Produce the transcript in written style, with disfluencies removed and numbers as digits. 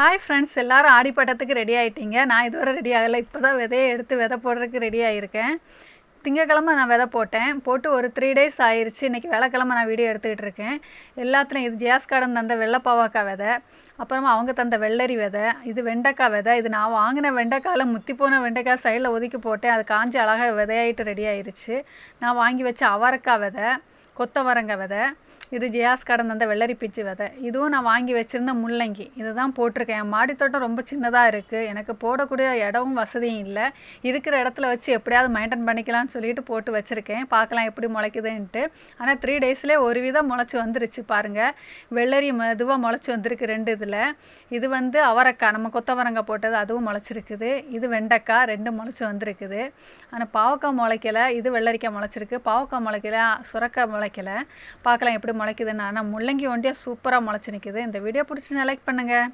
Hi friends, எல்லாரும் ஆடிப்பட்டத்துக்கு ready ஆகிட்டீங்க. நான் இதுவரை ரெடி ஆகலை. இப்போ தான் விதையை எடுத்து விதை போடுறதுக்கு ரெடி ஆகியிருக்கேன். திங்கக்கிழமை நான் விதை போட்டு ஒரு 3 டேஸ் ஆயிடுச்சு. இன்றைக்கி வெள்ளிக்கிழமை நான் வீடியோ எடுத்துக்கிட்டு இருக்கேன். எல்லாத்துலையும் இது ஜியாஸ் கார்டன் தந்த வெள்ளைப்பாவாக்காய் விதை, அப்புறமா அவங்க தந்த வெள்ளரி விதை, இது வெண்டைக்காய் விதை. இது நான் வாங்கின வெண்டைக்காயில் முத்தி போன வெண்டைக்காய் சைடில் ஒதுக்கி போட்டேன். அது காஞ்சி அழகாக விதையாயிட்டு ரெடி ஆயிடுச்சு. நான் வாங்கி வச்ச அவரைக்காய் விதை, கொத்தவரங்காய் விதை, இது ஜியாஸ் கார்டன் தந்த வெள்ளரி பிச்சு விதை. இதுவும் நான் வாங்கி வச்சுருந்த முள்ளங்கி. இதை தான் போட்டிருக்கேன். என் மாடித்தோட்டம் ரொம்ப சின்னதாக இருக்குது. எனக்கு போடக்கூடிய இடமும் வசதியும் இல்லை. இருக்கிற இடத்துல வச்சு எப்படியாவது மெயின்டைன் பண்ணிக்கலாம்னு சொல்லிட்டு போட்டு வச்சுருக்கேன். பார்க்கலாம் எப்படி முளைக்குதுன்ட்டு. ஆனால் 3 டேஸ்லேயே ஒரு விதம் முளைச்சி வந்துருச்சு பாருங்கள். வெள்ளரி மெதுவாக முளைச்சி வந்திருக்கு 2 இதில். இது வந்து அவரைக்காய், நம்ம கொத்தவரங்காய் போட்டது, அதுவும் முளைச்சிருக்குது. இது வெண்டைக்காய் 2 முளைச்சி வந்திருக்குது. ஆனால் பாவக்காய் முளைக்கலை. இது வெள்ளரிக்காய் முளைச்சிருக்கு. பாவக்காய் முளைக்கலை, சுரக்காய் முளைக்கலை. பார்க்கலாம் எப்படி முளைக்குதுன்னு. ஆனால் முள்ளங்கி ஒண்டியாக சூப்பராக முளைச்சி நிற்குது. இந்த வீடியோ பிடிச்சி லைக் பண்ணுங்கள்.